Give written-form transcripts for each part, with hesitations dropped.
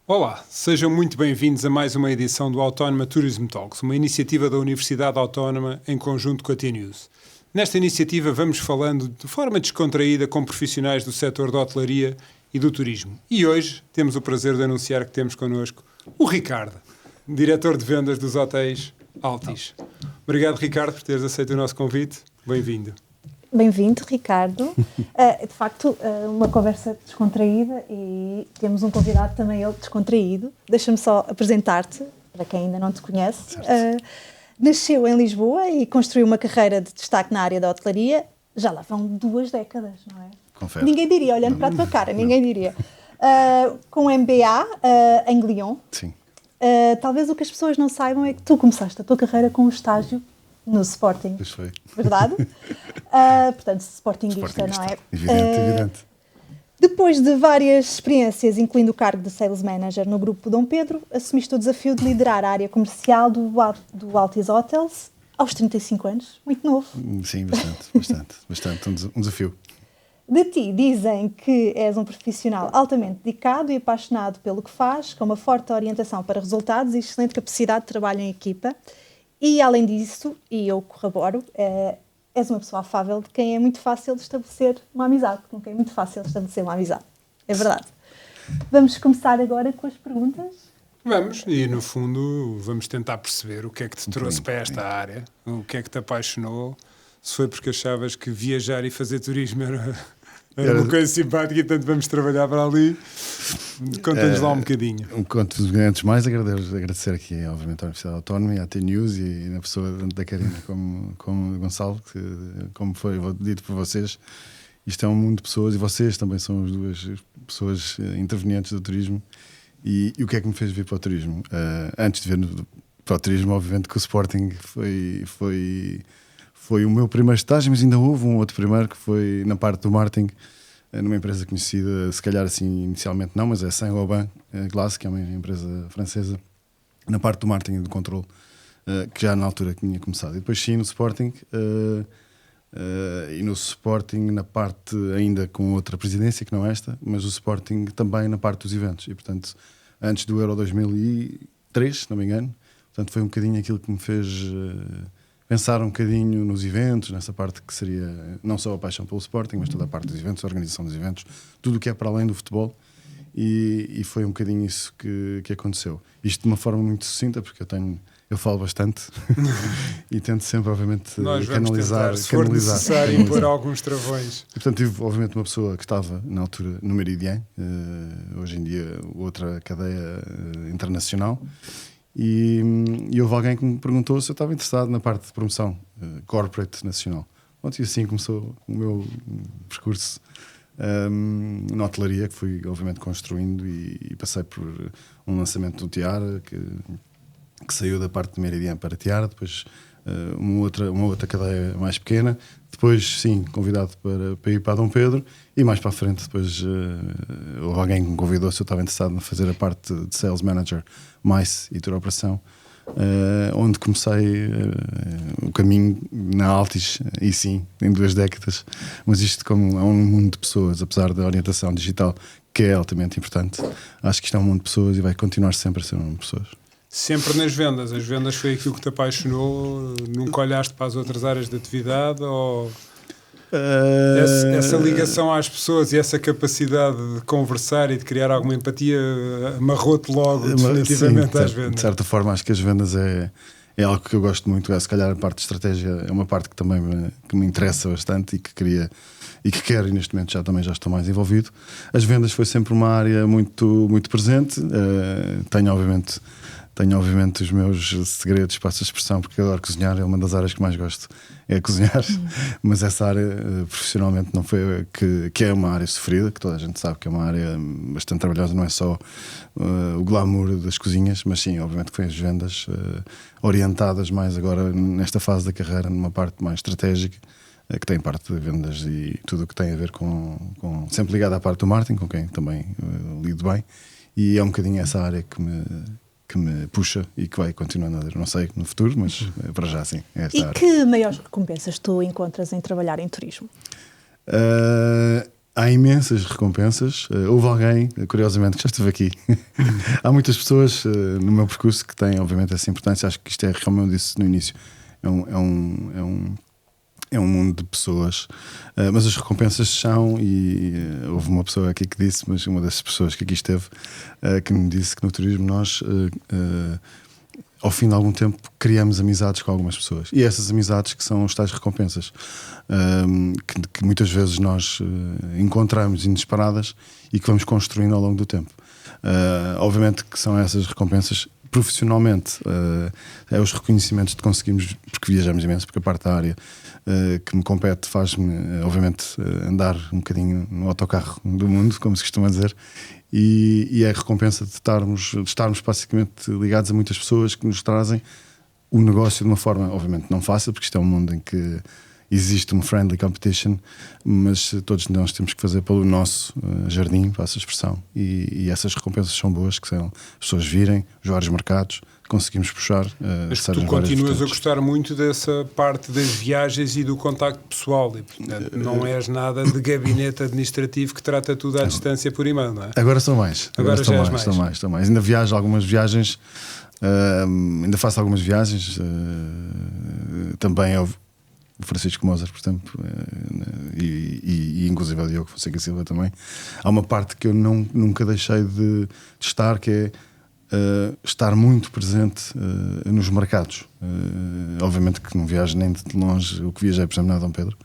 Olá, sejam muito bem-vindos a mais uma edição do Autónoma Tourism Talks, uma iniciativa da Universidade Autónoma em conjunto com a T-News. Nesta iniciativa vamos falando de forma descontraída com profissionais do setor da hotelaria e do turismo. E hoje temos o prazer de anunciar que temos connosco o Ricardo, diretor de vendas dos hotéis Altis. Obrigado, Ricardo, por teres aceito o nosso convite. Bem-vindo. Bem-vindo, Ricardo. De facto, uma conversa descontraída e temos um convidado também ele descontraído. Deixa-me só apresentar-te, para quem ainda não te conhece. Nasceu em Lisboa e construiu uma carreira de destaque na área da hotelaria. Já lá vão 2 décadas, não é? Confere. Ninguém diria, olhando para a tua cara, ninguém diria. Com MBA em Lyon. Sim. Talvez o que as pessoas não saibam é que tu começaste a tua carreira com um estágio no Sporting. Pois foi. Verdade? Portanto, sportinguista, não é? Evidente. Depois de várias experiências, incluindo o cargo de Sales Manager no grupo Dom Pedro, assumiste o desafio de liderar a área comercial do Altis Hotels aos 35 anos. Muito novo. Sim, bastante. Um desafio. De ti dizem que és um profissional altamente dedicado e apaixonado pelo que faz, com uma forte orientação para resultados e excelente capacidade de trabalho em equipa. E, além disso, e eu corroboro, és uma pessoa afável de quem é muito fácil de estabelecer uma amizade, com quem é muito fácil de estabelecer uma amizade. É verdade. Vamos começar agora com as perguntas? Vamos, e no fundo vamos tentar perceber o que é que te trouxe para esta área, o que é que te apaixonou, se foi porque achavas que viajar e fazer turismo era uma coisa simpática e tanto vamos trabalhar para ali. Conta-nos lá um bocadinho. Antes de mais, agradecer aqui, obviamente, à Universidade Autónoma e à T-News e na pessoa da Karina como Gonçalo, que, como foi dito por vocês, isto é um mundo de pessoas e vocês também são as duas pessoas intervenientes do turismo. E o que é que me fez vir para o turismo? Antes de vir para o turismo, obviamente que o Sporting foi o meu primeiro estágio, mas ainda houve um outro primeiro que foi na parte do marketing, numa empresa conhecida, se calhar assim inicialmente não, mas é Saint-Gobain Glass, que é uma empresa francesa, na parte do marketing e do controle, que já na altura tinha começado. E depois sim, no Sporting, e no Sporting na parte ainda com outra presidência, que não esta, mas o Sporting também na parte dos eventos. E portanto, antes do Euro 2003, se não me engano, portanto foi um bocadinho aquilo que me fez pensar um bocadinho nos eventos, nessa parte que seria não só a paixão pelo Sporting, mas toda a parte dos eventos, a organização dos eventos, tudo o que é para além do futebol, e foi um bocadinho isso que aconteceu. Isto de uma forma muito sucinta, porque eu falo bastante e tento sempre, obviamente, canalizar. Se for necessário, impor alguns travões. E, portanto, tive, obviamente, uma pessoa que estava, na altura, no Meridian, hoje em dia outra cadeia internacional, e houve alguém que me perguntou se eu estava interessado na parte de promoção corporate nacional. E assim começou o meu percurso na hotelaria, que fui obviamente construindo e passei por um lançamento do Tiara que saiu da parte de Meridian para Tiara, depois uma outra cadeia mais pequena, depois sim convidado para ir para Dom Pedro, e mais para a frente depois houve alguém que me convidou se eu estava interessado em fazer a parte de Sales Manager mais e tour operação, onde comecei o caminho na Altis, e sim, em 2 décadas, mas isto como é um mundo de pessoas, apesar da orientação digital que é altamente importante, acho que isto é um mundo de pessoas e vai continuar sempre a ser um mundo de pessoas. Sempre nas vendas. As vendas foi aquilo que te apaixonou? Nunca olhaste para as outras áreas de atividade? Ou essa ligação às pessoas e essa capacidade de conversar e de criar alguma empatia amarrou-te logo definitivamente sim, às vendas? De certa forma, acho que as vendas é algo que eu gosto muito. Se calhar a parte de estratégia é uma parte que também me interessa bastante e que queria e que quero, e neste momento também já estou mais envolvido. As vendas foi sempre uma área muito, muito presente. Tenho obviamente os meus segredos, passo a expressão, porque eu adoro cozinhar, é uma das áreas que mais gosto, é cozinhar, mas essa área profissionalmente não foi, que é uma área sofrida, que toda a gente sabe que é uma área bastante trabalhosa, não é só o glamour das cozinhas, mas sim, obviamente que foi as vendas orientadas mais agora nesta fase da carreira, numa parte mais estratégica, que tem parte de vendas e tudo o que tem a ver com sempre ligado à parte do marketing, com quem também lido bem, e é um bocadinho essa área que me puxa e que vai continuando a dar. Não sei no futuro, mas para já sim. É esta área. Que maiores recompensas tu encontras em trabalhar em turismo? há imensas recompensas. Houve alguém, curiosamente, que já esteve aqui. Há muitas pessoas no meu percurso que têm, obviamente, essa importância. Acho que isto é, como eu disse no início, é um mundo de pessoas, mas as recompensas são, e houve uma pessoa aqui que disse, mas uma dessas pessoas que aqui esteve, que me disse que no turismo nós, ao fim de algum tempo, criamos amizades com algumas pessoas, e essas amizades que são as tais recompensas, que muitas vezes nós encontramos inesperadas e que vamos construindo ao longo do tempo. Obviamente que são essas recompensas. Profissionalmente, é os reconhecimentos que conseguimos, porque viajamos imenso, porque a parte da área que me compete faz-me, obviamente, andar um bocadinho no autocarro do mundo, como se costuma dizer, e é a recompensa de estarmos basicamente ligados a muitas pessoas que nos trazem o negócio de uma forma, obviamente, não fácil, porque isto é um mundo em que existe uma friendly competition, mas todos nós temos que fazer pelo nosso jardim, para essa expressão, e essas recompensas são boas, que são as pessoas virem, os vários mercados, conseguimos puxar. Mas tu continuas a gostar muito dessa parte das viagens e do contacto pessoal, e portanto não és nada de gabinete administrativo que trata tudo à distância por e-mail, não é? Agora são mais. Agora já és mais. Estou mais. Ainda viajo algumas viagens, ainda faço algumas viagens, também o Francisco Moser, por exemplo, e inclusive o Diogo Fonseca Silva também. Há uma parte que eu nunca deixei de estar, que é estar muito presente nos mercados. Obviamente que não viajo nem de longe o que viajei, por exemplo, na Dom Pedro,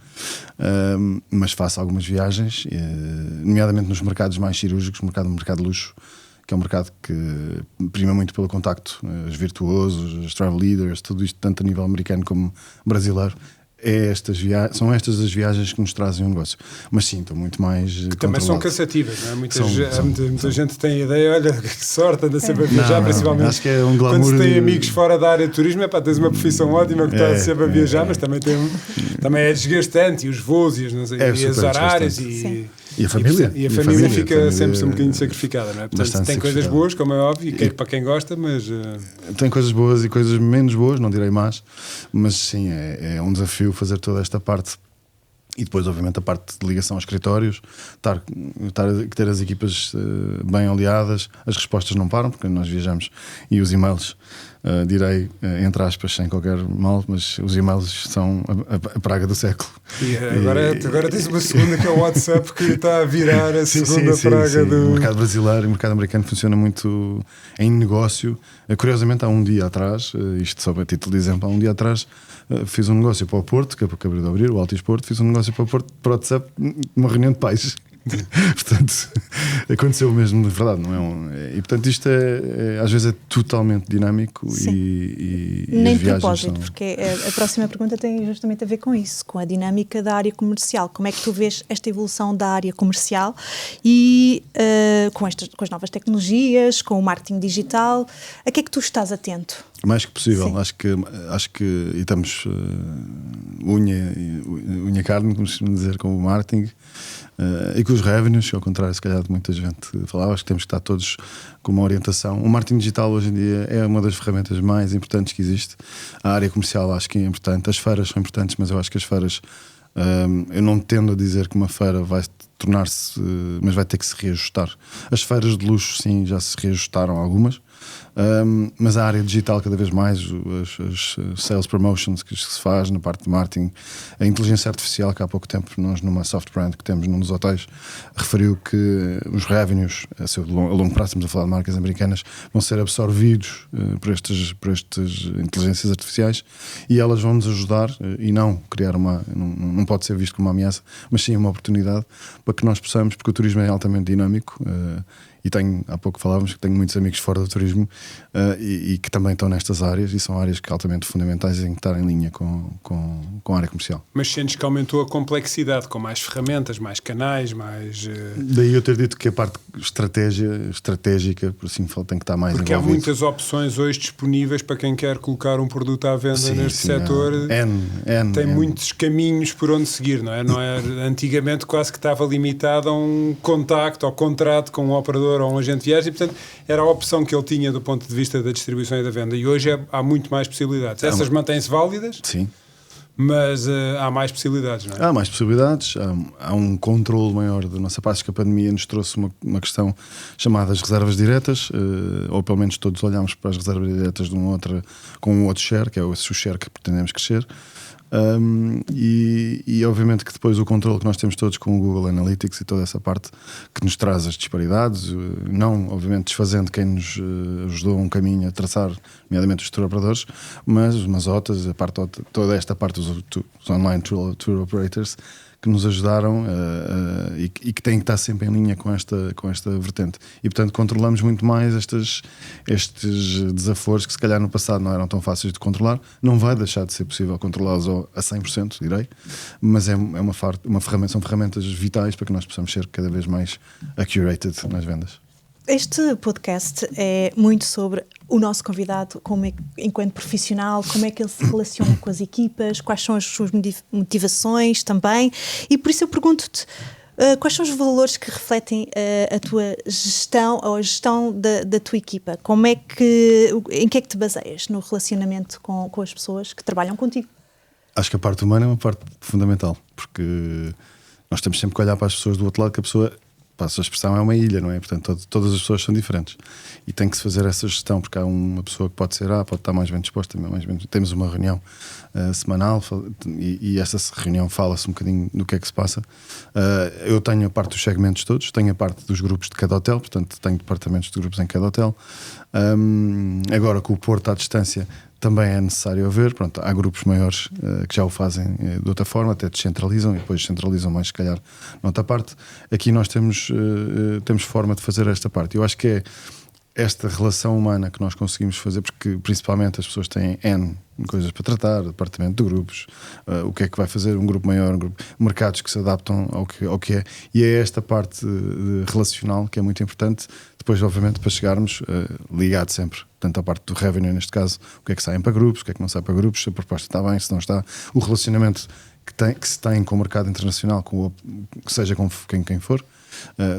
mas faço algumas viagens, nomeadamente nos mercados mais cirúrgicos, mercado de luxo, que é um mercado que prima muito pelo contacto, os virtuosos, os travel leaders, tudo isto, tanto a nível americano como brasileiro. São estas as viagens que nos trazem um negócio. Mas sim, estou muito mais que também são cansativas, não é? Muita gente tem a ideia, olha, que sorte, anda sempre a viajar, principalmente acho que é um glamour. Quando se tem amigos fora da área de turismo, tens uma profissão ótima que está sempre a viajar, mas também é desgastante, e os voos e as horários e a família. E a família fica sempre um bocadinho sacrificada, não é? Portanto, tem coisas boas, como é óbvio, e para quem gosta, mas tem coisas boas e coisas menos boas, não direi mais, mas sim, é um desafio fazer toda esta parte. E depois, obviamente, a parte de ligação aos escritórios, ter as equipas bem aliadas. As respostas não param, porque nós viajamos, e os e-mails, direi, entre aspas, sem qualquer mal, mas os e-mails são a praga do século. E agora tens uma segunda, que é o WhatsApp, que está a virar a segunda praga do... O mercado brasileiro e o mercado americano funciona muito em negócio. Curiosamente, há um dia atrás, isto só a título de exemplo, há um dia atrás, fiz um negócio para o Porto, que acabei de abrir, o Altis Porto, fiz um negócio para o Porto, para o WhatsApp, uma reunião de pais. Portanto, aconteceu mesmo, de verdade, não é? E portanto, isto às vezes é totalmente dinâmico. E nem de propósito, porque a próxima pergunta tem justamente a ver com isso, com a dinâmica da área comercial. Como é que tu vês esta evolução da área comercial e com as novas tecnologias, com o marketing digital? A que é que tu estás atento? Mais que possível. Acho que e estamos unha carne, como se costuma dizer, com o marketing e com os revenues, ao contrário, se calhar, de muita gente falava. Acho que temos que estar todos com uma orientação. O marketing digital hoje em dia é uma das ferramentas mais importantes que existe. A área comercial acho que é importante, as feiras são importantes, mas eu acho que as feiras, eu não tendo a dizer que uma feira vai tornar-se, mas vai ter que se reajustar. As feiras de luxo, sim, já se reajustaram algumas. Mas a área digital cada vez mais, as sales promotions que se faz na parte de marketing, a inteligência artificial, que há pouco tempo nós numa soft brand que temos num dos hotéis referiu que os revenues a longo prazo, estamos a falar de marcas americanas, vão ser absorvidos por estas inteligências artificiais, e elas vão nos ajudar e não criar não pode ser visto como uma ameaça, mas sim uma oportunidade para que nós possamos, porque o turismo é altamente dinâmico. E há pouco falávamos que tenho muitos amigos fora do turismo e que também estão nestas áreas, e são áreas que altamente fundamentais em estar em linha com a área comercial. Mas sentes que aumentou a complexidade, com mais ferramentas, mais canais, mais... Daí eu ter dito que a parte estratégica, por assim falar, tem que estar mais porque envolvido. Há muitas opções hoje disponíveis para quem quer colocar um produto à venda neste setor. Tem muitos caminhos por onde seguir, não é? Antigamente quase que estava limitado a um contacto ou contrato com um operador ou um agente de viagem, e portanto era a opção que ele tinha do ponto de vista da distribuição e da venda, e hoje há muito mais possibilidades. Essas mantêm-se válidas? Sim. Mas há mais possibilidades, não é? Há mais possibilidades, há um controle maior da nossa parte, que a pandemia nos trouxe uma questão chamada as reservas diretas, ou pelo menos todos olhamos para as reservas diretas com um outro share, que é o share que pretendemos crescer. E obviamente que depois o controle que nós temos todos com o Google Analytics e toda essa parte que nos traz as disparidades, não obviamente desfazendo quem nos ajudou um caminho a traçar, nomeadamente os tour operadores, mas os masotas, toda esta parte dos online tour operators que nos ajudaram e que têm que estar sempre em linha com esta vertente. E portanto controlamos muito mais estes desaforos que se calhar no passado não eram tão fáceis de controlar. Não vai deixar de ser possível controlá-los a 100%, direi, mas são ferramentas vitais para que nós possamos ser cada vez mais accurate nas vendas. Este podcast é muito sobre o nosso convidado enquanto profissional, como é que ele se relaciona com as equipas, quais são as suas motivações também, e por isso eu pergunto-te quais são os valores que refletem a tua gestão ou a gestão da tua equipa. Em que é que te baseias no relacionamento com as pessoas que trabalham contigo? Acho que a parte humana é uma parte fundamental, porque nós temos sempre que olhar para as pessoas do outro lado, que a pessoa, a sua expressão, é uma ilha, não é? Portanto, todas as pessoas são diferentes e tem que se fazer essa gestão, porque há uma pessoa que pode ser pode estar mais bem disposta, mais bem. Temos uma reunião semanal e essa reunião fala-se um bocadinho do que é que se passa. Eu tenho a parte dos segmentos todos, tenho a parte dos grupos de cada hotel, portanto tenho departamentos de grupos em cada hotel. Agora com o Porto à distância também é necessário haver, pronto, há grupos maiores que já o fazem de outra forma, até descentralizam e depois centralizam mais, se calhar, noutra parte. Aqui nós temos forma de fazer esta parte. Eu acho que é esta relação humana que nós conseguimos fazer, porque principalmente as pessoas têm N coisas para tratar, departamento de grupos, o que é que vai fazer um grupo maior, mercados que se adaptam ao que é, e é esta parte relacional que é muito importante, depois obviamente para chegarmos ligado sempre, tanto à parte do revenue neste caso, o que é que saem para grupos, o que é que não sai para grupos, se a proposta está bem, se não está, o relacionamento que se tem com o mercado internacional, seja com quem for,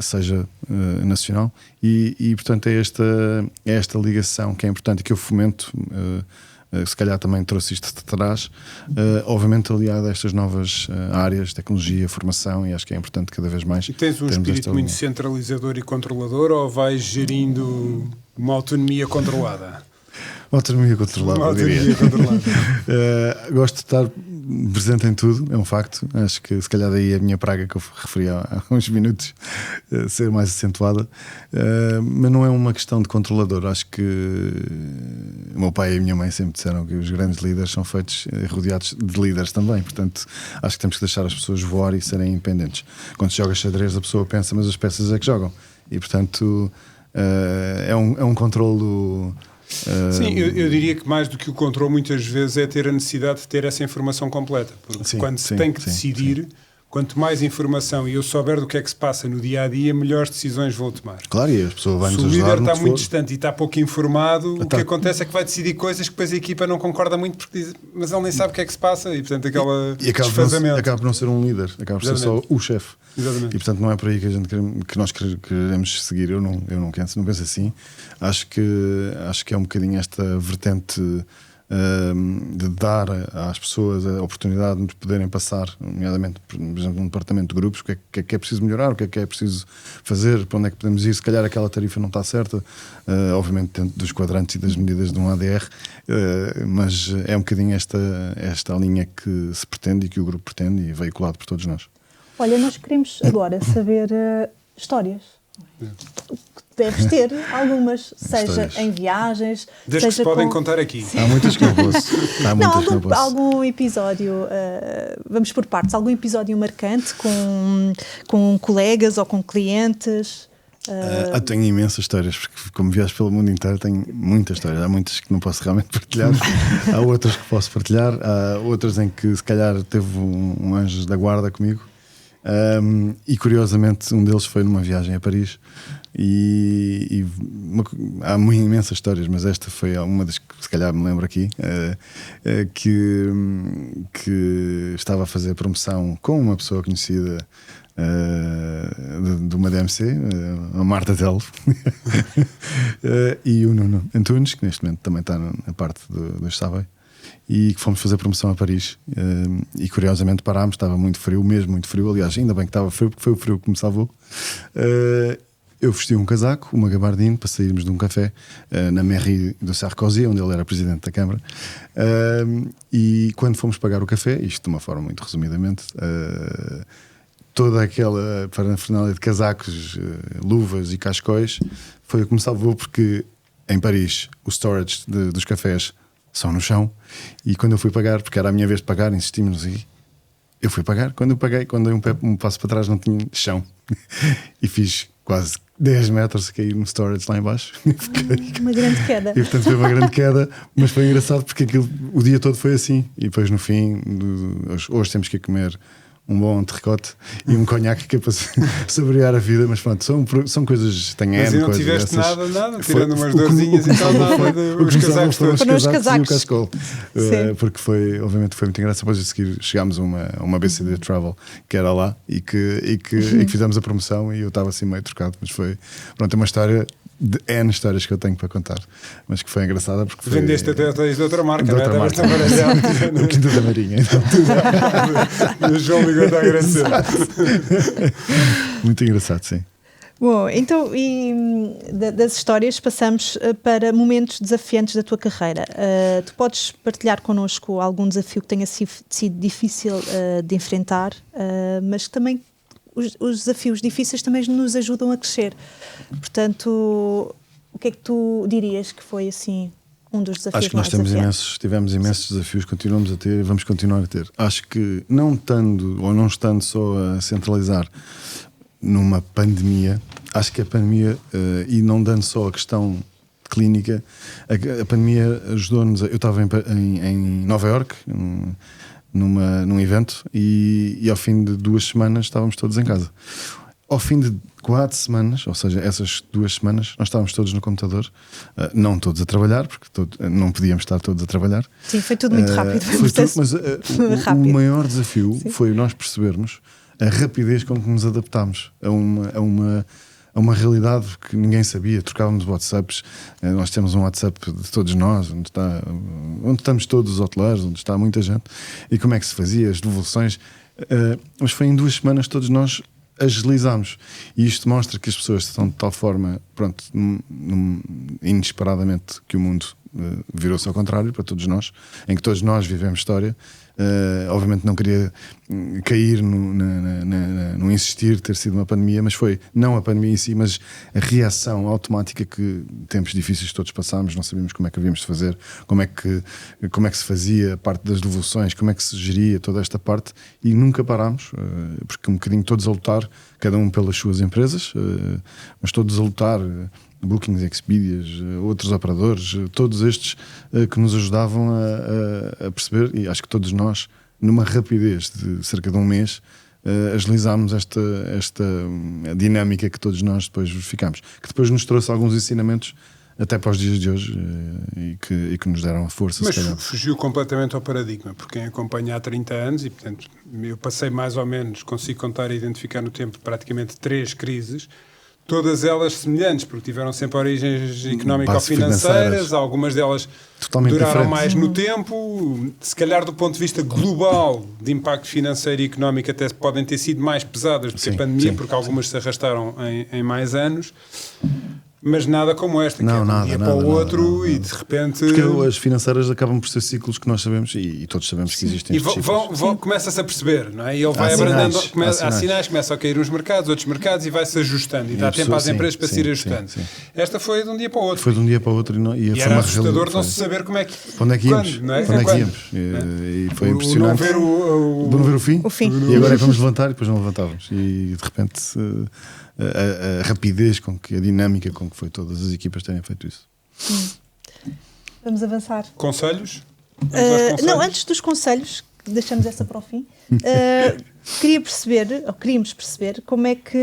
seja nacional, e portanto é esta ligação que é importante e que eu fomento, se calhar também trouxe isto de trás, obviamente aliado a estas novas áreas, tecnologia, formação, e acho que é importante cada vez mais. E tens um espírito muito centralizador e controlador, ou vais gerindo uma autonomia controllada? Uma autonomia controlada, eu diria. Gosto de estar presente em tudo, é um facto. Acho que se calhar daí a minha praga que eu referi há uns minutos ser mais acentuada, mas não é uma questão de controlador. Acho que o meu pai e a minha mãe sempre disseram que os grandes líderes são feitos rodeados de líderes também, portanto acho que temos que deixar as pessoas voar e serem independentes. Quando se joga xadrez a pessoa pensa, mas as peças é que jogam, e portanto é um controlo. Sim, eu diria que mais do que o controle muitas vezes é ter a necessidade de ter essa informação completa, porque quando se tem que decidir, quanto mais informação e eu souber do que é que se passa no dia a dia, melhores decisões vou tomar. Claro, e as pessoas vão nos ajudar. Se o líder está muito distante e está pouco informado, o que acontece é que vai decidir coisas que depois a equipa não concorda muito, porque diz, mas ele nem sabe o que é que se passa, e portanto desfazamento. Acaba por não ser um líder, acaba por ser só o chefe. Exatamente. E portanto não é por aí que nós queremos seguir. Eu não penso assim. Acho que é um bocadinho esta vertente de dar às pessoas a oportunidade de poderem passar, nomeadamente, por exemplo, num departamento de grupos, o que é preciso melhorar, o que é preciso fazer, para onde é que podemos ir. Se calhar aquela tarifa não está certa, obviamente dentro dos quadrantes e das medidas de um ADR, mas é um bocadinho esta linha que se pretende e que o grupo pretende, e veiculado por todos nós. Olha, nós queremos agora saber histórias. Deves ter algumas, seja em viagens, desde que se podem contar aqui. Há muitas que não posso. Algum episódio, vamos por partes, algum episódio marcante com colegas ou com clientes? Tenho imensas histórias, porque como viajo pelo mundo inteiro tenho muitas histórias. Há muitas que não posso realmente partilhar, há outras que posso partilhar, há outras em que se calhar teve um anjo da guarda comigo. E curiosamente um deles foi numa viagem a Paris há imensas histórias, mas esta foi uma das que se calhar me lembro aqui, que estava a fazer promoção com uma pessoa conhecida de uma DMC, a Marta Telf, e o Nuno Antunes, que neste momento também está na parte do Estávei. e que fomos fazer promoção a Paris. E curiosamente parámos, estava muito frio, mesmo muito frio. Aliás, ainda bem que estava frio, porque foi o frio que me salvou. Eu vesti um casaco, uma gabardine, para sairmos de um café na mairie do Sarkozy, onde ele era presidente da Câmara. E quando fomos pagar o café, isto de uma forma muito resumidamente, toda aquela parafernália de casacos, luvas e cascóis foi o que me salvou, porque em Paris o storage dos cafés são no chão, e quando eu fui pagar, porque era a minha vez de pagar, insistimos e eu fui pagar. Quando eu paguei, quando dei um passo para trás, não tinha chão e fiz quase 10 metros a cair no storage lá em baixo. Uma grande queda. E portanto foi uma grande queda, mas foi engraçado porque o dia todo foi assim. E depois no fim, hoje temos que ir comer um bom entrecote e um conhaque, que é para saborear a vida. Mas pronto, são coisas, tem Mas N não coisas. tiveste Essas, nada, tirando umas dorzinhas e tal, nada, os casacos todos. Foram os casacos e o cascol. Porque obviamente foi muito engraçado. Depois a seguir chegámos a uma BCD Travel que era lá e que fizemos a promoção, e eu estava assim meio trocado, mas foi, pronto, é uma história de N histórias que eu tenho para contar, mas que foi engraçada porque foi... Vendeste até hotéis de outra marca, de outra marca. O Quinto da Marinha, então. E o João ligou-te a agradecer. Muito engraçado, sim. Bom, então, das histórias passamos para momentos desafiantes da tua carreira. Tu podes partilhar connosco algum desafio que tenha sido difícil de enfrentar, mas que também os desafios difíceis também nos ajudam a crescer. Portanto, o que é que tu dirias que foi assim um dos desafios? Acho que nós tivemos imensos desafios, continuamos a ter e vamos continuar a ter. Acho que não estando só a centralizar numa pandemia, acho que a pandemia, e não dando só a questão clínica, a pandemia ajudou-nos. Eu estava em Nova Iorque, num evento, e ao fim de 2 semanas estávamos todos em casa. Ao fim de 4 semanas, ou seja, essas 2 semanas, nós estávamos todos no computador, não todos a trabalhar, porque não podíamos estar todos a trabalhar. Sim, foi tudo muito rápido. Mas o maior desafio foi nós percebermos a rapidez com que nos adaptámos a uma realidade que ninguém sabia. Trocávamos WhatsApps, nós temos um WhatsApp de todos nós, onde estamos todos os hoteleiros, onde está muita gente, e como é que se fazia, as devoluções. Mas foi em 2 semanas todos nós agilizámos, e isto mostra que as pessoas estão de tal forma, pronto, inesperadamente, que o mundo virou-se ao contrário para todos nós, em que todos nós vivemos história. Obviamente não queria cair no insistir ter sido uma pandemia, mas foi não a pandemia em si, mas a reação automática que tempos difíceis todos passámos, não sabíamos como é que havíamos de fazer, como é que se fazia a parte das devoluções, como é que se geria toda esta parte, e nunca parámos, porque um bocadinho todos a lutar, cada um pelas suas empresas, mas todos a lutar, Bookings, Expedias, outros operadores, todos estes que nos ajudavam a perceber, e acho que todos nós, numa rapidez de cerca de 1 mês, agilizámos esta dinâmica que todos nós depois verificámos, que depois nos trouxe alguns ensinamentos até para os dias de hoje, e que nos deram a força. Mas fugiu completamente ao paradigma, porque quem acompanha há 30 anos, e portanto eu passei mais ou menos, consigo contar e identificar no tempo praticamente 3 crises, todas elas semelhantes, porque tiveram sempre origens económico-financeiras, algumas delas totalmente duraram diferentes. mais no tempo, se calhar do ponto de vista global de impacto financeiro e económico até podem ter sido mais pesadas do que a pandemia, porque algumas se arrastaram em mais anos. Mas nada como esta, que é de um dia para o outro e de repente... Porque as financeiras acabam por ser ciclos que nós sabemos, e todos sabemos que existem estes ciclos. Começa-se a perceber, não é? E ele vai abrandando, há sinais, começam a cair uns mercados, outros mercados, e vai-se ajustando, e dá tempo às empresas para se ir ajustando. Sim. Esta foi de um dia para o outro. Foi de um dia para o outro, e era assustador não se saber como é que... Para onde é que íamos? Para onde é que íamos? E foi impressionante. Não ver o fim. E agora é que vamos levantar, e depois não levantávamos. E de repente... A rapidez com que, a dinâmica com que foi todas as equipas terem feito isso. Vamos avançar. Conselhos? Não, antes dos conselhos, deixamos essa para o fim. Queríamos perceber como é que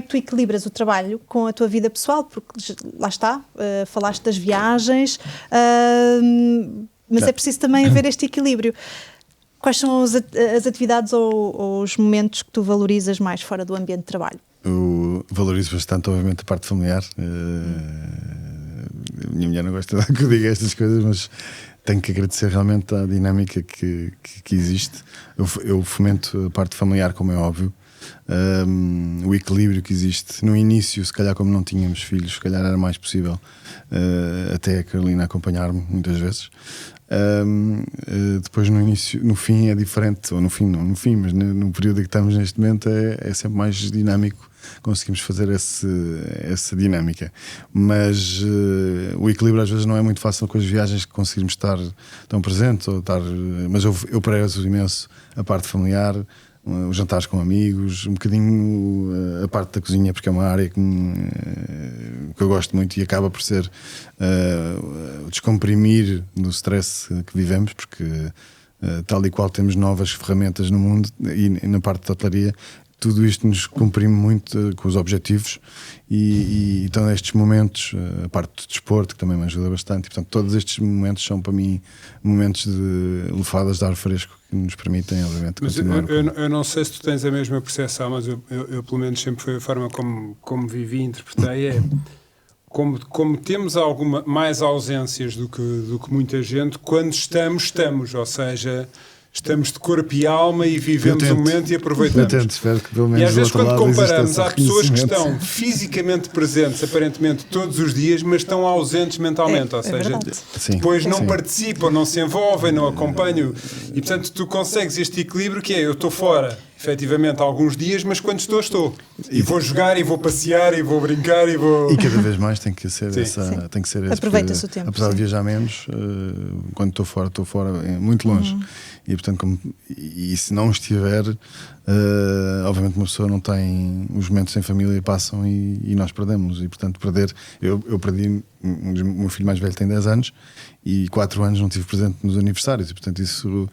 tu equilibras o trabalho com a tua vida pessoal, porque lá está, falaste das viagens, mas é preciso também haver este equilíbrio. Quais são as atividades ou os momentos que tu valorizas mais fora do ambiente de trabalho? Eu valorizo bastante, obviamente, a parte familiar. A minha mulher não gosta que eu diga estas coisas, mas tenho que agradecer realmente à dinâmica que existe. Eu fomento a parte familiar, como é óbvio. O equilíbrio que existe no início, se calhar como não tínhamos filhos, se calhar era mais possível até a Carolina acompanhar-me muitas vezes. Depois no início, no fim é diferente, ou no fim não, no fim, mas no período em que estamos neste momento é sempre mais dinâmico, conseguimos fazer essa dinâmica, mas o equilíbrio às vezes não é muito fácil com as viagens, que conseguirmos estar tão presentes ou estar, mas eu prezo imenso a parte familiar, os jantares com amigos, um bocadinho a parte da cozinha, porque é uma área que eu gosto muito e acaba por ser o descomprimir do stress que vivemos, porque tal e qual temos novas ferramentas no mundo e na parte da hotelaria, tudo isto nos comprime muito com os objetivos e então estes momentos, a parte do desporto que também me ajuda bastante, e portanto todos estes momentos são para mim momentos de lufadas de ar fresco que nos permitem obviamente mas continuar. Eu não sei se tu tens a mesma percepção, mas eu pelo menos sempre foi a forma como vivi e interpretei, como temos mais ausências do que muita gente, quando estamos, ou seja, estamos de corpo e alma e vivemos o momento e aproveitamos. Espero que pelo menos e às vezes quando comparamos, há pessoas que reconhecimento. estão fisicamente presentes aparentemente todos os dias, mas estão ausentes mentalmente, ou seja, depois não participam, não se envolvem, não acompanham, e portanto tu consegues este equilíbrio que é, eu estou fora efetivamente alguns dias, mas quando estou e vou jogar e vou passear e vou brincar e vou... E cada vez mais tem que ser tem que ser esse, aproveita-se o tempo, apesar de viajar menos, quando estou fora muito longe. E portanto, e se não estiver, obviamente uma pessoa não tem, os momentos em família passam e nós perdemos, e portanto eu perdi, o meu filho mais velho tem 10 anos e 4 anos não estive presente nos aniversários, e portanto isso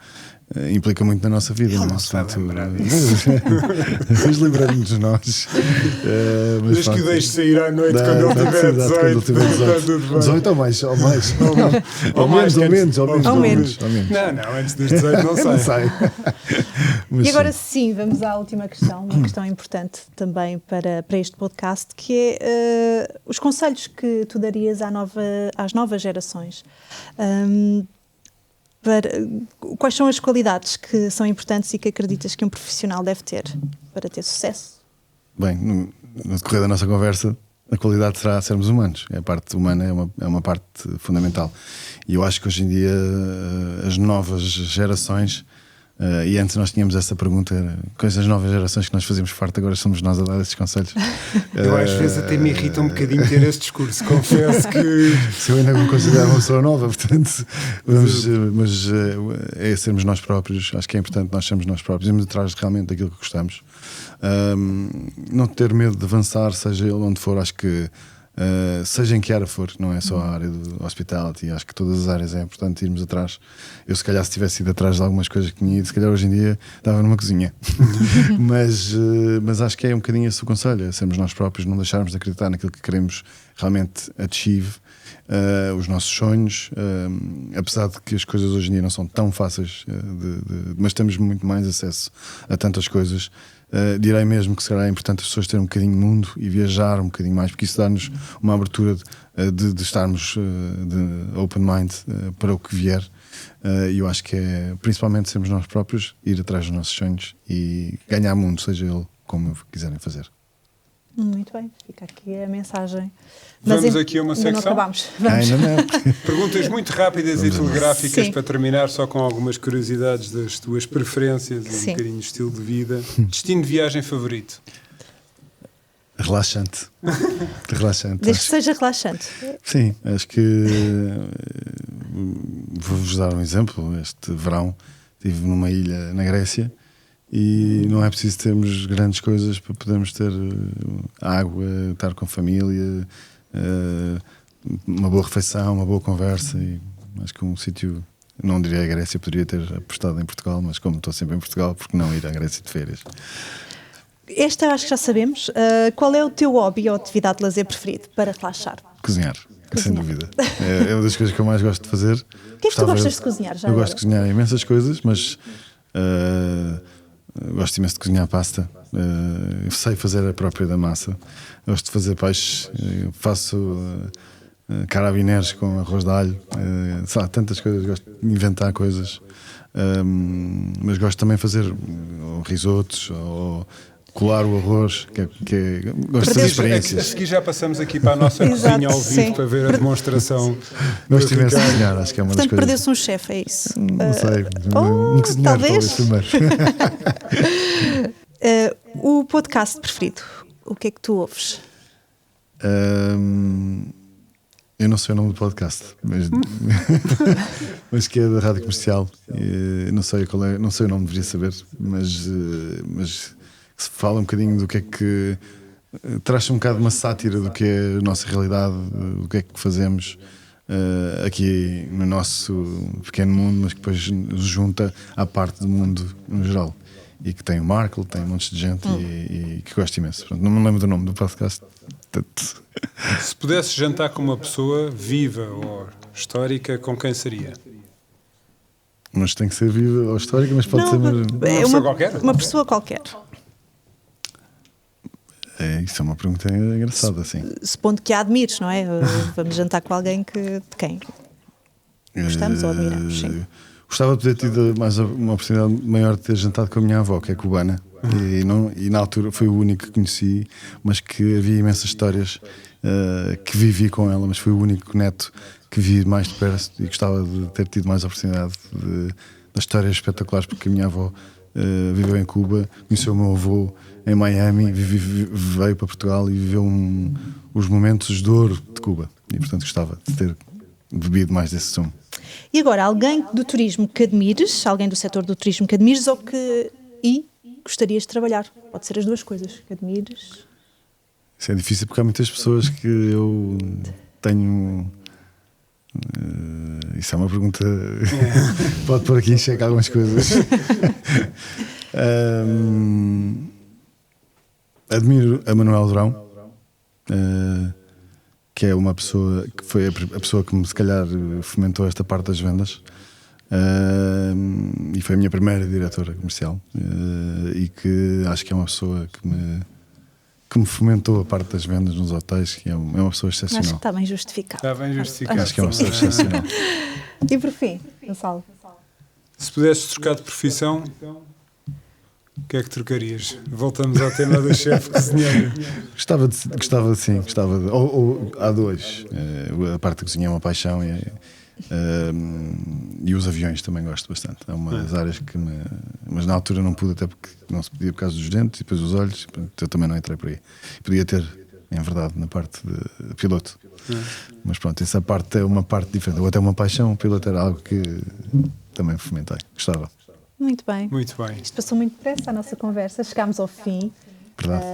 implica muito na nossa vida. Ele não se vai lembrar Mas lembramos-nos de nós. Desde que o deixe sair à noite quando ele tiver 18. 18 ou mais. Ou menos. Não, antes dos 18 não sai. Mas e agora sim, vamos à última questão, uma questão importante também para este podcast, que é os conselhos que tu darias às novas gerações. Quais são as qualidades que são importantes e que acreditas que um profissional deve ter para ter sucesso? Bem, no decorrer da nossa conversa, a qualidade será sermos humanos. A parte humana é uma parte fundamental. E eu acho que hoje em dia as novas gerações, e antes nós tínhamos essa pergunta, com as novas gerações que nós fazíamos parte, agora somos nós a dar esses conselhos. Eu às vezes até me irrita um bocadinho ter esse discurso, confesso que... Se eu ainda me considero uma pessoa nova, portanto, mas é sermos nós próprios. Acho que é importante nós sermos nós próprios, irmos atrás realmente daquilo que gostamos, não ter medo de avançar, seja ele onde for. Acho que seja em que área for, não é só a área do hospitality, acho que todas as áreas é importante irmos atrás. Eu se calhar se tivesse ido atrás de algumas coisas que tinha ido, se calhar hoje em dia estava numa cozinha. mas acho que é um bocadinho esse o conselho, é sermos nós próprios, não deixarmos de acreditar naquilo que queremos realmente achieve, os nossos sonhos, apesar de que as coisas hoje em dia não são tão fáceis, mas temos muito mais acesso a tantas coisas. Direi mesmo que será importante as pessoas terem um bocadinho de mundo e viajar um bocadinho mais, porque isso dá-nos uma abertura de estarmos de open mind para o que vier. E eu acho que é principalmente sermos nós próprios, ir atrás dos nossos sonhos e ganhar mundo, seja ele como quiserem fazer. Muito bem, fica aqui a mensagem. Vamos aqui a uma secção. Não acabamos. Ainda não. Perguntas muito rápidas e telegráficas Sim. para terminar, só com algumas curiosidades das tuas preferências e um bocadinho de estilo de vida. Destino de viagem favorito? Relaxante. Desde que seja relaxante. Sim, acho que vou-vos dar um exemplo. Este verão estive numa ilha na Grécia e não é preciso termos grandes coisas para podermos ter água, estar com a família, uma boa refeição, uma boa conversa. E acho que um sítio, não diria a Grécia, poderia ter apostado em Portugal, mas como estou sempre em Portugal, porque não ir à Grécia de férias? Esta acho que já sabemos. Qual é o teu hobby ou atividade de lazer preferido para relaxar? Cozinhar. Sem dúvida. É uma das coisas que eu mais gosto de fazer. O que é que tu gostas de cozinhar? Já eu gosto de cozinhar imensas coisas, mas gosto imenso de cozinhar pasta. Sei fazer a própria da massa. Gosto de fazer peixe. Faço carabiners com arroz de alho, sei lá, tantas coisas. Gosto de inventar coisas, mas gosto também de fazer risotos ou colar o arroz, gosto de fazer experiências. A seguir já passamos aqui para a nossa cozinha ao vivo, sim, para ver a demonstração. Gosto imenso de cozinhar, acho que é uma das Portanto, coisas. perdeu-se um chefe, é isso? Não sei, Oh, um cozinheiro talvez. talvez primeiro. O podcast preferido, o que é que tu ouves? Eu não sei o nome do podcast, mas que é da Rádio Comercial. Não sei qual é, não sei o nome, deveria saber, mas se fala um bocadinho do que é que traz um bocado uma sátira do que é a nossa realidade, do que é que fazemos aqui no nosso pequeno mundo, mas que depois nos junta à parte do mundo no geral. E que tem o Marco, tem um monte de gente e que gosto imenso. Portanto, não me lembro do nome do podcast. Se pudesse jantar com uma pessoa viva ou histórica, com quem seria? Mas tem que ser viva ou histórica, mas pode ser Uma pessoa qualquer? Isso é uma pergunta engraçada, assim. Supondo que a admires, não é? Vamos jantar com alguém de quem gostamos ou admiramos, sim. Gostava de ter tido mais uma oportunidade maior de ter jantado com a minha avó, que é cubana, e na altura foi o único que conheci, mas que havia imensas histórias que vivi com ela, mas foi o único neto que vi mais de perto e gostava de ter tido mais oportunidade das histórias espetaculares, porque a minha avó viveu em Cuba, conheceu o meu avô em Miami, veio para Portugal e viveu os momentos de ouro de Cuba, e portanto gostava de ter bebido mais desse sumo. E agora, alguém do turismo que admires, alguém do setor do turismo que admires ou que gostarias de trabalhar? Pode ser as duas coisas, que admires. Isso é difícil porque há muitas pessoas que eu tenho. Isso é uma pergunta. Pode pôr aqui em xeque algumas coisas. Admiro a Manuel Durão, que é uma pessoa que foi a pessoa que se calhar fomentou esta parte das vendas, e foi a minha primeira diretora comercial, e que acho que é uma pessoa que me fomentou a parte das vendas nos hotéis, que é uma pessoa excepcional. Acho que está bem justificado. Está bem justificado. Acho que é uma pessoa excepcional. E por fim, Gonçalo? Se pudesses trocar de profissão, o que é que trocarias? Voltamos ao tema do chefe cozinheiro. Gostava de. Ou há dois. A parte da cozinha é uma paixão e os aviões também gosto bastante. É uma das áreas que mas na altura não pude, até porque não se podia por causa dos dentes e depois os olhos. Eu também não entrei por aí. Podia ter, em verdade, na parte de piloto. Mas pronto, essa parte é uma parte diferente. Ou até uma paixão, o piloto era algo que também fomentei. Gostava. Muito bem. Muito bem. Isto passou muito depressa a nossa conversa, chegámos ao fim. Verdade.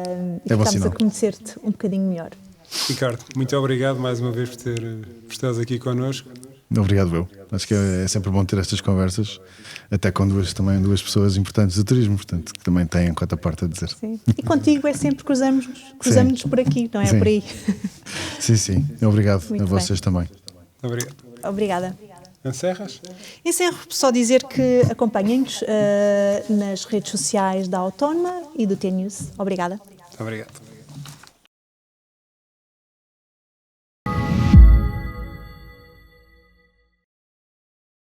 E É bom ficámos sinal. a conhecer-te um bocadinho melhor. Ricardo, muito obrigado mais uma vez por estares aqui connosco. Obrigado, eu. Acho que é sempre bom ter estas conversas, até com duas pessoas importantes do turismo, portanto, que também têm quanta parte a dizer. Sim. E contigo é sempre cruzamos-nos por aqui, não é? Sim. Por aí. Sim. Obrigado Muito a vocês também. Obrigado. Obrigada. Encerras? Encerro só dizer que acompanhem-nos nas redes sociais da Autónoma e do T-News. Obrigada. Obrigado.